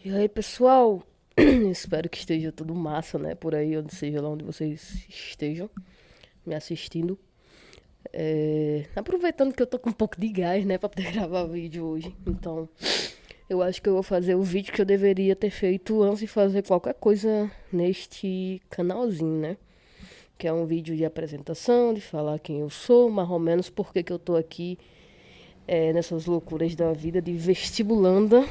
E aí, pessoal? Espero que esteja tudo massa, né? Por aí, onde seja lá onde vocês estejam me assistindo. Aproveitando que eu tô com um pouco de gás, né? Pra poder gravar vídeo hoje. Então, eu acho que eu vou fazer o vídeo que eu deveria ter feito antes de fazer qualquer coisa neste canalzinho, né? Que é um vídeo de apresentação, de falar quem eu sou, mais ou menos por que eu tô aqui nessas loucuras da vida de vestibulanda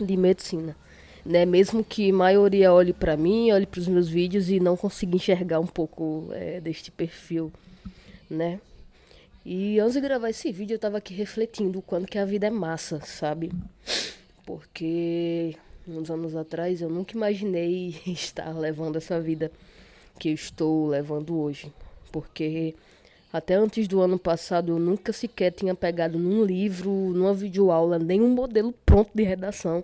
de medicina, né? Mesmo que a maioria olhe para mim, olhe para os meus vídeos e não consiga enxergar um pouco deste perfil, né? E antes de gravar esse vídeo, eu tava aqui refletindo o quanto que a vida é massa, sabe? Porque uns anos atrás eu nunca imaginei estar levando essa vida que eu estou levando hoje. Porque até antes do ano passado eu nunca sequer tinha pegado num livro, numa videoaula, nenhum modelo pronto de redação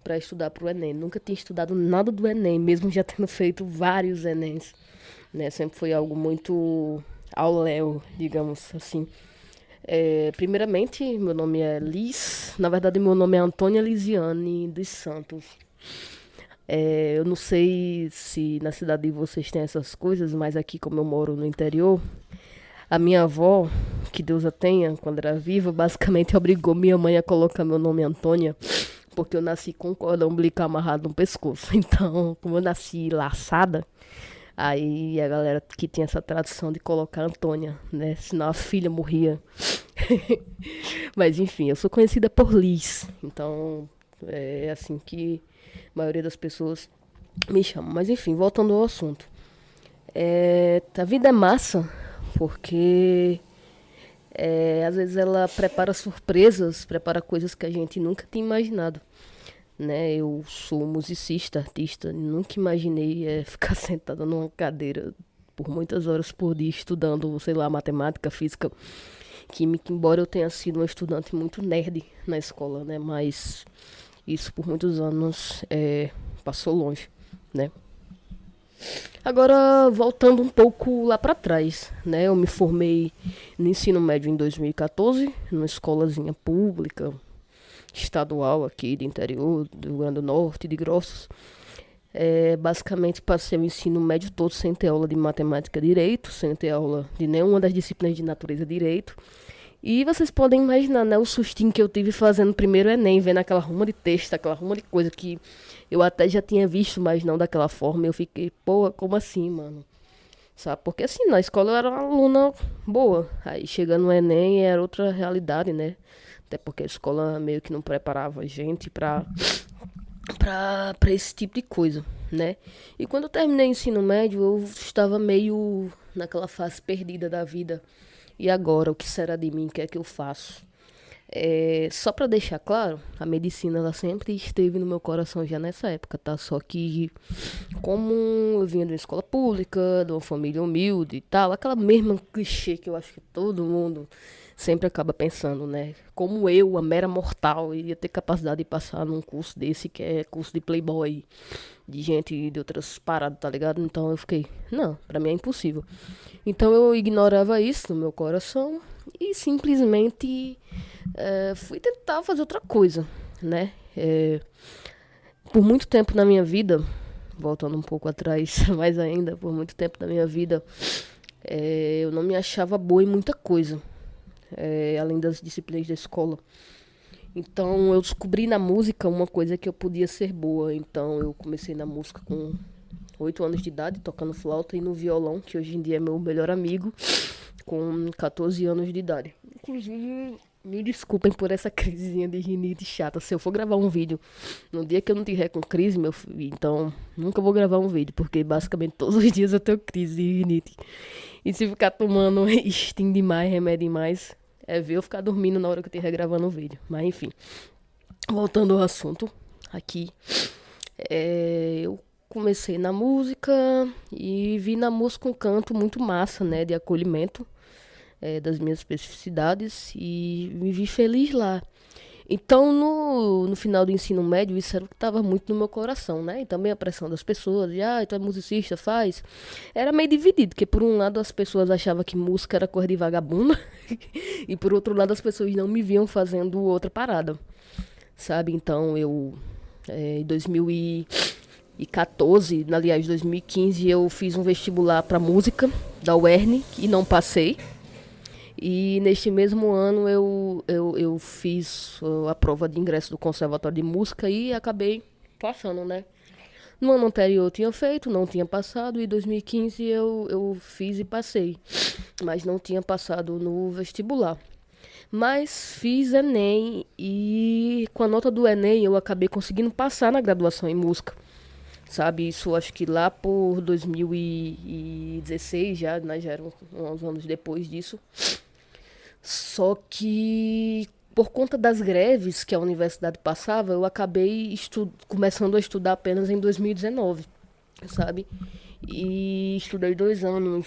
para estudar para o Enem. Nunca tinha estudado nada do Enem, mesmo já tendo feito vários Enems. Né? Sempre foi algo muito ao léu, digamos assim. Primeiramente, meu nome é Liz. Na verdade, meu nome é Antônia Lisiane dos Santos. Eu não sei se na cidade de vocês tem essas coisas, mas aqui, como eu moro no interior, a minha avó, que Deus a tenha, quando era viva, basicamente obrigou minha mãe a colocar meu nome Antônia, porque eu nasci com o cordão umbilical amarrado no pescoço. Então, como eu nasci laçada, aí a galera que tinha essa tradição de colocar Antônia, né? Senão a filha morria. Mas enfim, eu sou conhecida por Liz. Então, é assim que a maioria das pessoas me chamam. Mas enfim, voltando ao assunto. A vida é massa, porque às vezes ela prepara surpresas, prepara coisas que a gente nunca tinha imaginado. Né? Eu sou musicista, artista, nunca imaginei ficar sentada numa cadeira por muitas horas por dia estudando, sei lá, matemática, física, química, embora eu tenha sido uma estudante muito nerd na escola, né? Mas isso por muitos anos passou longe, né? Agora, voltando um pouco lá para trás, né? Eu me formei no ensino médio em 2014, numa escolazinha pública, estadual aqui do interior do Rio Grande do Norte, de Grossos. Basicamente passei o ensino médio todo sem ter aula de matemática direito, sem ter aula de nenhuma das disciplinas de natureza direito. E vocês podem imaginar, né, o sustinho que eu tive fazendo o primeiro Enem, vendo aquela ruma de texto, aquela ruma de coisa que eu até já tinha visto, mas não daquela forma. Eu fiquei, pô, como assim, mano? Sabe? Porque assim, na escola eu era uma aluna boa. Aí chegando no Enem era outra realidade, né? Até porque a escola meio que não preparava a gente pra esse tipo de coisa, né? E quando eu terminei o ensino médio, eu estava meio naquela fase perdida da vida. E agora, o que será de mim? O que é que eu faço? Só para deixar claro, a medicina ela sempre esteve no meu coração já nessa época, tá? Só que como eu vinha de uma escola pública, de uma família humilde e tal, aquela mesma clichê que eu acho que todo mundo sempre acaba pensando, né? Como eu, a mera mortal, ia ter capacidade de passar num curso desse que é curso de playboy, de gente de outras paradas, tá ligado? Então eu fiquei, não, pra mim é impossível. Então eu ignorava isso no meu coração e simplesmente fui tentar fazer outra coisa, né? Por muito tempo na minha vida, voltando um pouco atrás, mais ainda, por muito tempo na minha vida, eu não me achava boa em muita coisa, além das disciplinas da escola. Então eu descobri na música uma coisa que eu podia ser boa. Então eu comecei na música com 8 anos de idade, tocando flauta e no violão, que hoje em dia é meu melhor amigo, com 14 anos de idade. Inclusive, me desculpem por essa crisezinha de rinite chata. Se eu for gravar um vídeo no dia que eu não tiver com crise, meu filho, então nunca vou gravar um vídeo, porque basicamente todos os dias eu tenho crise de rinite. E se ficar tomando Stim demais, remédio demais, ver eu ficar dormindo na hora que eu estiver gravando o vídeo. Mas enfim, voltando ao assunto aqui. Eu comecei na música e vi na música um canto muito massa, né, de acolhimento das minhas especificidades e me vi feliz lá. Então, no final do ensino médio, isso era o que estava muito no meu coração, né? E também a pressão das pessoas, de, tu é musicista, faz. Era meio dividido, porque por um lado as pessoas achavam que música era coisa de vagabunda, e por outro lado as pessoas não me viam fazendo outra parada, sabe? Então eu Em 2014, aliás, 2015, eu fiz um vestibular para música da UERN e não passei. E neste mesmo ano eu fiz a prova de ingresso do Conservatório de Música e acabei passando, né? No ano anterior eu tinha feito, não tinha passado, e em 2015 eu fiz e passei, mas não tinha passado no vestibular. Mas fiz Enem e com a nota do Enem eu acabei conseguindo passar na graduação em música. Sabe, isso acho que lá por 2016 já, né, já eram uns anos depois disso. Só que por conta das greves que a universidade passava, eu acabei começando a estudar apenas em 2019, sabe? E estudei 2 anos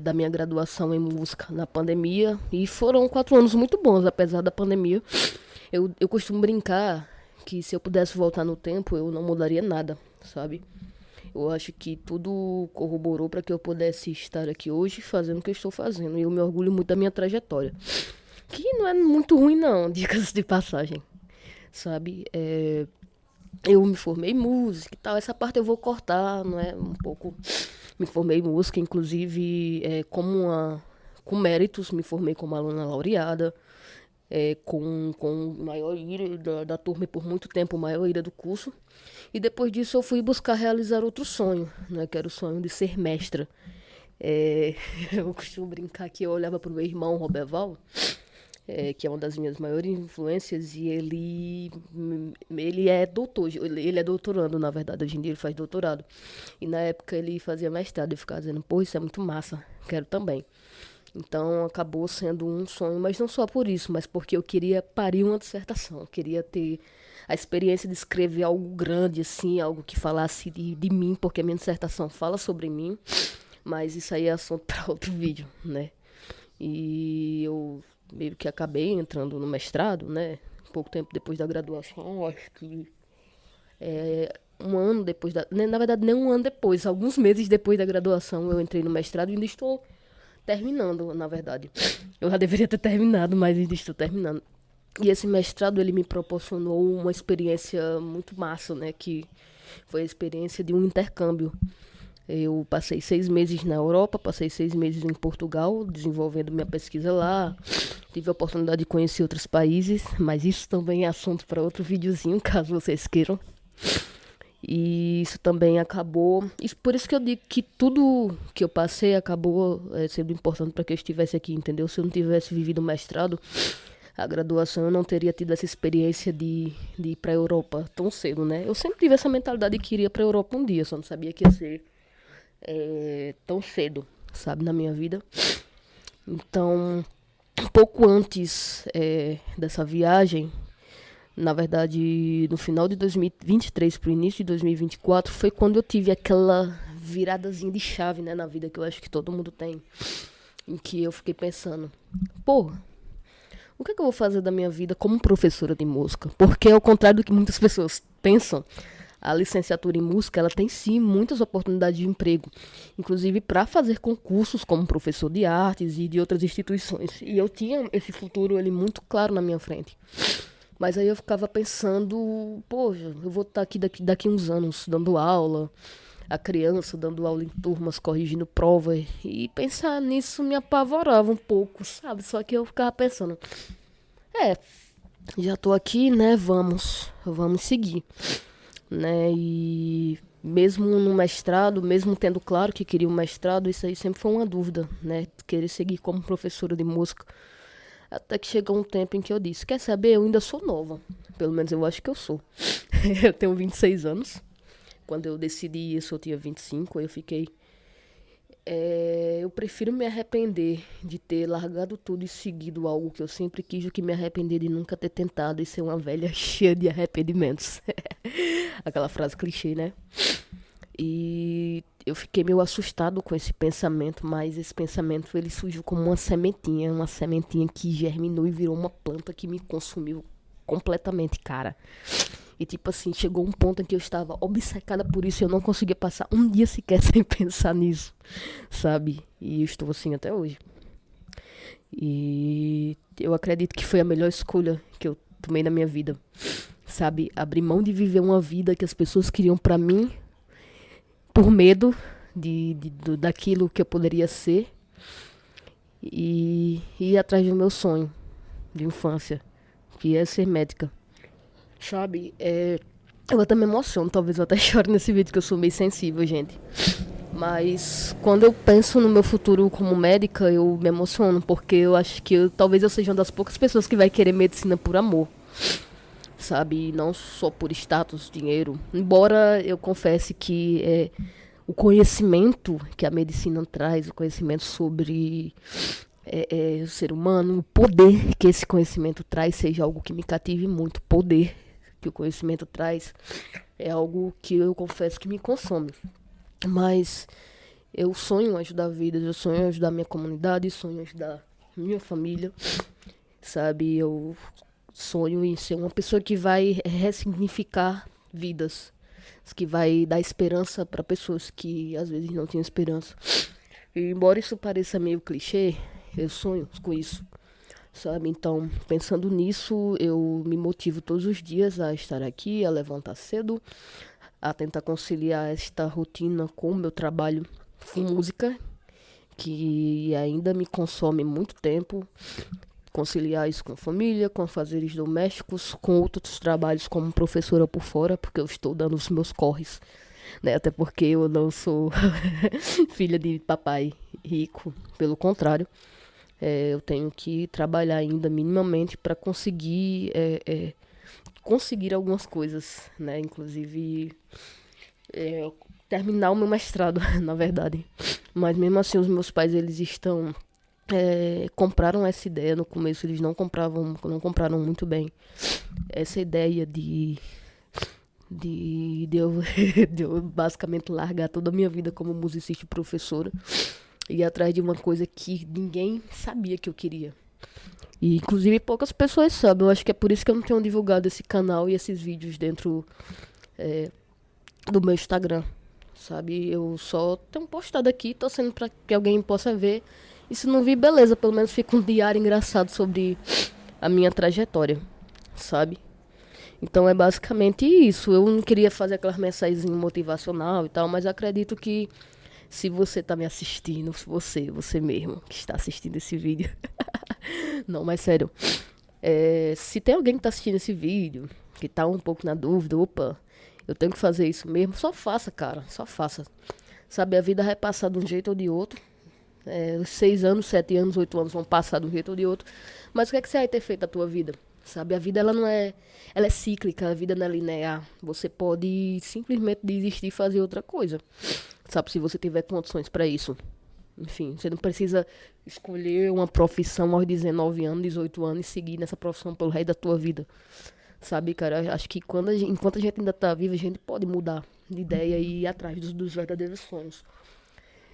da minha graduação em música na pandemia. E foram 4 anos muito bons, apesar da pandemia. Eu costumo brincar que se eu pudesse voltar no tempo, eu não mudaria nada, sabe? Eu acho que tudo corroborou para que eu pudesse estar aqui hoje fazendo o que eu estou fazendo. E eu me orgulho muito da minha trajetória. Que não é muito ruim, não, dicas de passagem, sabe? Eu me formei em música e tal. Essa parte eu vou cortar, não é? Um pouco. Me formei em música, inclusive com méritos. Me formei como aluna laureada. Com maior ira da turma e por muito tempo maior ira do curso. E depois disso eu fui buscar realizar outro sonho, né, que era o sonho de ser mestra. Eu costumo brincar que eu olhava para o meu irmão Roberval, que é uma das minhas maiores influências, e ele é doutor, ele é doutorando, na verdade, hoje em dia ele faz doutorado. E na época ele fazia mestrado e ficava dizendo, pô, isso é muito massa, quero também. Então acabou sendo um sonho, mas não só por isso, mas porque eu queria parir uma dissertação. Eu queria ter a experiência de escrever algo grande, assim, algo que falasse de mim, porque a minha dissertação fala sobre mim, mas isso aí é assunto para outro vídeo, né? E eu meio que acabei entrando no mestrado, né? Pouco tempo depois da graduação, acho que um ano depois na verdade, nem um ano depois, alguns meses depois da graduação, eu entrei no mestrado e ainda estou terminando, na verdade. Eu já deveria ter terminado, mas ainda estou terminando. E esse mestrado, ele me proporcionou uma experiência muito massa, né? Que foi a experiência de um intercâmbio. Eu passei 6 meses na Europa, passei 6 meses em Portugal, desenvolvendo minha pesquisa lá. Tive a oportunidade de conhecer outros países, mas isso também é assunto para outro videozinho, caso vocês queiram. E isso também acabou. Por isso que eu digo que tudo que eu passei acabou sendo importante para que eu estivesse aqui, entendeu? Se eu não tivesse vivido o mestrado, a graduação, eu não teria tido essa experiência de ir para a Europa tão cedo, né? Eu sempre tive essa mentalidade de que iria para a Europa um dia, só não sabia que ia ser tão cedo, sabe, na minha vida. Então, um pouco antes dessa viagem, na verdade, no final de 2023 pro início de 2024, foi quando eu tive aquela viradazinha de chave, né, na vida, que eu acho que todo mundo tem. Em que eu fiquei pensando, pô, o que é que eu vou fazer da minha vida como professora de música? Porque, ao contrário do que muitas pessoas pensam, a licenciatura em música, ela tem sim muitas oportunidades de emprego, inclusive para fazer concursos como professor de artes e de outras instituições. E eu tinha esse futuro ele muito claro na minha frente. Mas aí eu ficava pensando, poxa, eu vou estar aqui daqui uns anos dando aula, a criança dando aula em turmas, corrigindo provas. E pensar nisso me apavorava um pouco, sabe? Só que eu ficava pensando, já tô aqui, né? Vamos seguir, né? E mesmo no mestrado, mesmo tendo claro que queria um mestrado, isso aí sempre foi uma dúvida, né? Querer seguir como professora de música. Até que chegou um tempo em que eu disse, quer saber, eu ainda sou nova. Pelo menos eu acho que eu sou. Eu tenho 26 anos. Quando eu decidi isso, eu tinha 25. Aí eu fiquei... eu prefiro me arrepender de ter largado tudo e seguido algo que eu sempre quis do que me arrepender de nunca ter tentado e ser uma velha cheia de arrependimentos. Aquela frase clichê, né? E eu fiquei meio assustado com esse pensamento, mas esse pensamento ele surgiu como uma sementinha que germinou e virou uma planta que me consumiu completamente, cara. E tipo assim, chegou um ponto em que eu estava obcecada por isso e eu não conseguia passar um dia sequer sem pensar nisso, sabe? E eu estou assim até hoje. E eu acredito que foi a melhor escolha que eu tomei na minha vida, sabe? Abrir mão de viver uma vida que as pessoas queriam pra mim, por medo daquilo que eu poderia ser, e ir atrás do meu sonho de infância, que é ser médica. Sabe? Eu até me emociono, talvez eu até chore nesse vídeo, que eu sou meio sensível, gente. Mas quando eu penso no meu futuro como médica, eu me emociono, porque eu acho que talvez eu seja uma das poucas pessoas que vai querer medicina por amor, sabe? Não só por status, dinheiro. Embora eu confesse que o conhecimento que a medicina traz, o conhecimento sobre o ser humano, o poder que esse conhecimento traz, seja algo que me cative muito. O poder que o conhecimento traz é algo que eu confesso que me consome. Mas eu sonho em ajudar vidas, eu sonho em ajudar minha comunidade, sonho em ajudar minha família, sabe? Eu sonho em ser uma pessoa que vai ressignificar vidas, que vai dar esperança para pessoas que às vezes não tinham esperança. E embora isso pareça meio clichê, eu sonho com isso, sabe? Então, pensando nisso, eu me motivo todos os dias a estar aqui, a levantar cedo, a tentar conciliar esta rotina com o meu trabalho com música, que ainda me consome muito tempo, conciliar isso com família, com afazeres domésticos, com outros trabalhos como professora por fora, porque eu estou dando os meus corres, né? Até porque eu não sou filha de papai rico, pelo contrário. Eu tenho que trabalhar ainda minimamente para conseguir algumas coisas, né? Inclusive terminar o meu mestrado, na verdade. Mas mesmo assim, os meus pais, eles compraram essa ideia no começo. Eles não compraram muito bem essa ideia de de eu basicamente largar toda a minha vida como musicista e professora e ir atrás de uma coisa que ninguém sabia que eu queria. E inclusive poucas pessoas sabem. Eu acho que é por isso que eu não tenho divulgado esse canal e esses vídeos dentro do meu Instagram, sabe? Eu só tenho postado aqui, torcendo pra que alguém possa ver. E se não vir, beleza, pelo menos fica um diário engraçado sobre a minha trajetória, sabe? Então é basicamente isso. Eu não queria fazer aquelas mensagens motivacional e tal, mas acredito que se você tá me assistindo, você mesmo que está assistindo esse vídeo. Não, mas sério. Se tem alguém que tá assistindo esse vídeo, que tá um pouco na dúvida, opa, eu tenho que fazer isso mesmo, só faça, cara, só faça. Sabe, a vida vai passar de um jeito ou de outro. 6 anos, 7 anos, 8 anos vão passar de um jeito ou de outro. Mas o que é que você vai ter feito da tua vida? Sabe, a vida ela é cíclica, a vida não é linear. Você pode simplesmente desistir e fazer outra coisa. Sabe, se você tiver condições pra isso. Enfim, você não precisa escolher uma profissão aos 19 anos, 18 anos e seguir nessa profissão pelo resto da tua vida. Sabe, cara, acho que enquanto a gente ainda tá vivo, a gente pode mudar de ideia e ir atrás dos verdadeiros sonhos.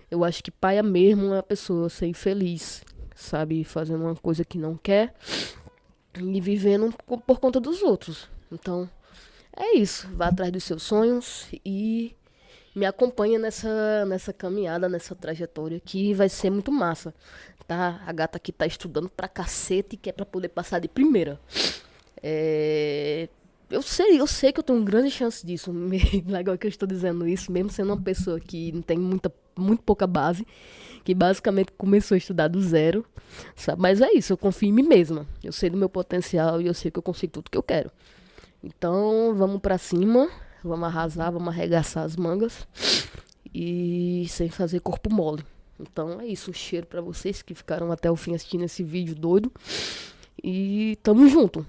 Eu acho que paia mesmo é a pessoa ser infeliz, sabe, fazendo uma coisa que não quer e vivendo por conta dos outros. Então, é isso. Vá atrás dos seus sonhos e me acompanha nessa caminhada, nessa trajetória que vai ser muito massa, tá? A gata aqui tá estudando pra cacete, que é pra poder passar de primeira. Eu sei que eu tenho uma grande chance disso. Legal que eu estou dizendo isso, mesmo sendo uma pessoa que não tem muito pouca base, que basicamente começou a estudar do zero, sabe? Mas é isso, eu confio em mim mesma. Eu sei do meu potencial e eu sei que eu consigo tudo que eu quero. Então, vamos pra cima, vamos arrasar, vamos arregaçar as mangas e sem fazer corpo mole. Então é isso, um cheiro pra vocês que ficaram até o fim assistindo esse vídeo doido e tamo junto.